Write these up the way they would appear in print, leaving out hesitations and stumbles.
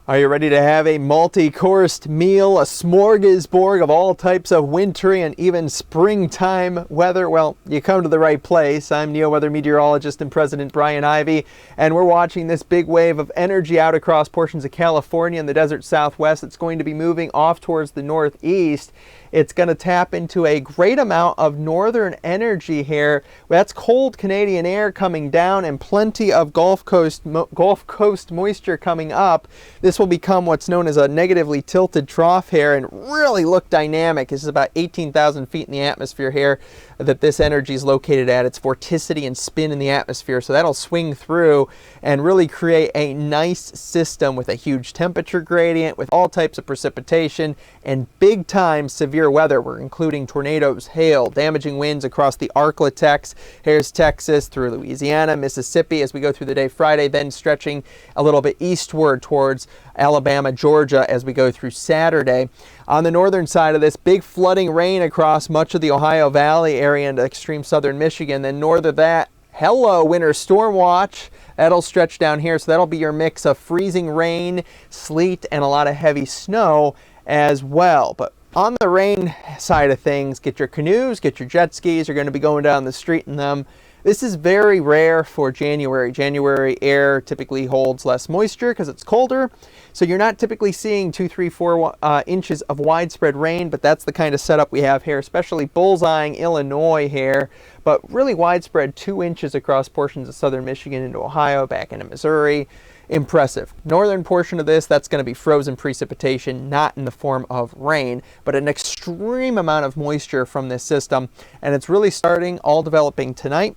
Are you ready to have a multi-coursed meal, a smorgasbord of all types of wintry and even springtime weather? Well, you come to the right place. I'm NeoWeather meteorologist and President Brian Ivy, and we're watching this big wave of energy out across portions of California and the desert southwest. It's going to be moving off towards the northeast. It's going to tap into a great amount of northern energy here. That's cold Canadian air coming down and plenty of Gulf Coast moisture coming up. This will become what's known as a negatively tilted trough here and really look dynamic. This is about 18,000 feet in the atmosphere here that this energy is located at. Its vorticity and spin in the atmosphere. So that'll swing through and really create a nice system with a huge temperature gradient, with all types of precipitation and big time severe weather. We're including tornadoes, hail, damaging winds across the Arklatex. Here's Texas through Louisiana, Mississippi as we go through the day Friday, then stretching a little bit eastward towards Alabama, Georgia as we go through Saturday. On the northern side of this, big flooding rain across much of the Ohio Valley area into extreme southern Michigan. Then north of that, hello, winter storm watch. That'll stretch down here, so that'll be your mix of freezing rain, sleet, and a lot of heavy snow as well. But on the rain side of things, get your canoes, get your jet skis. You're going to be going down the street in them. This is very rare for January. January air typically holds less moisture because it's colder. So you're not typically seeing 2, 3, 4 inches of widespread rain, but that's the kind of setup we have here, especially bullseyeing Illinois here, but really widespread 2 inches across portions of southern Michigan into Ohio, back into Missouri. Impressive. Northern portion of this, that's going to be frozen precipitation, not in the form of rain, but an extreme amount of moisture from this system. And it's really starting, all developing tonight.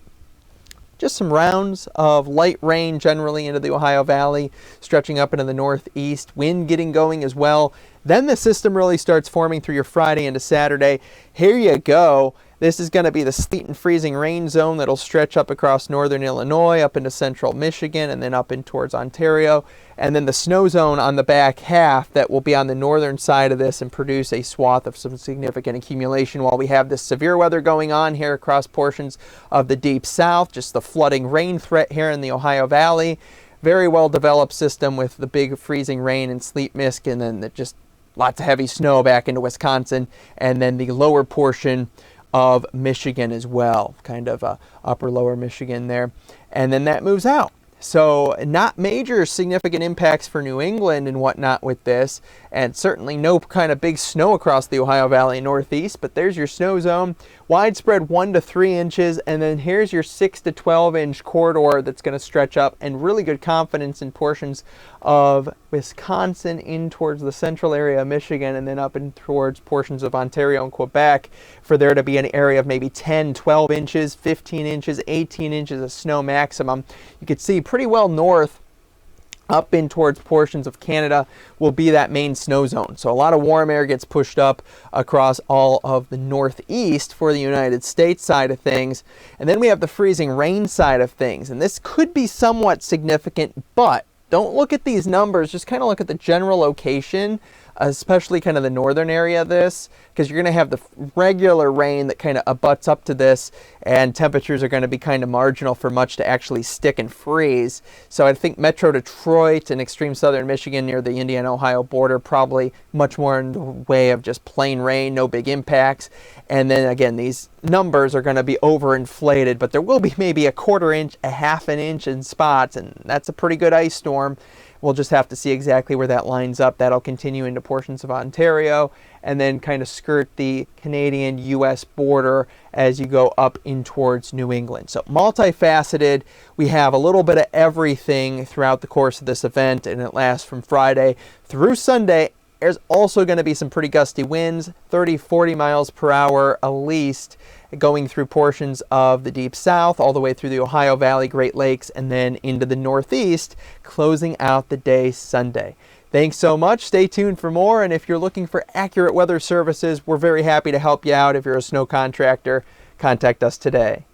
Just some rounds of light rain generally into the Ohio Valley, stretching up into the northeast, wind getting going as well. Then the system really starts forming through your Friday into Saturday. Here you go. This is going to be the sleet and freezing rain zone that'll stretch up across northern Illinois, up into central Michigan, and then up in towards Ontario. And then the snow zone on the back half that will be on the northern side of this and produce a swath of some significant accumulation while we have this severe weather going on here across portions of the deep south. Just the flooding rain threat here in the Ohio Valley. Very well developed system with the big freezing rain and sleet mist, and then just lots of heavy snow back into Wisconsin, and then the lower portion of Michigan as well, kind of upper lower Michigan there, and then that moves out. So not major significant impacts for New England and whatnot with this, and certainly no kind of big snow across the Ohio Valley and northeast, but there's your snow zone, widespread 1 to 3 inches, and then here's your 6 to 12 inch corridor that's going to stretch up, and really good confidence in portions of Wisconsin in towards the central area of Michigan, and then up in towards portions of Ontario and Quebec for there to be an area of maybe 10, 12 inches, 15 inches, 18 inches of snow maximum. You could see pretty well north up in towards portions of Canada will be that main snow zone. So a lot of warm air gets pushed up across all of the northeast for the United States side of things. And then we have the freezing rain side of things. And this could be somewhat significant, but don't look at these numbers, just kind of look at the general location, especially kind of the northern area of this, because you're going to have the regular rain that kind of abuts up to this, and temperatures are going to be kind of marginal for much to actually stick and freeze. So I think Metro Detroit and extreme southern Michigan near the Indiana-Ohio border probably much more in the way of just plain rain, no big impacts. And then again, these numbers are going to be overinflated, but there will be maybe a 1/4 inch, a 1/2 inch in spots, and that's a pretty good ice storm. We'll just have to see exactly where that lines up. That'll continue into portions of Ontario and then kind of skirt the Canadian-US border as you go up in towards New England. So multifaceted. We have a little bit of everything throughout the course of this event, and it lasts from Friday through Sunday. There's also going to be some pretty gusty winds, 30, 40 miles per hour at least, going through portions of the deep south, all the way through the Ohio Valley, Great Lakes, and then into the northeast, closing out the day Sunday. Thanks so much. Stay tuned for more. And if you're looking for accurate weather services, we're very happy to help you out. If you're a snow contractor, contact us today.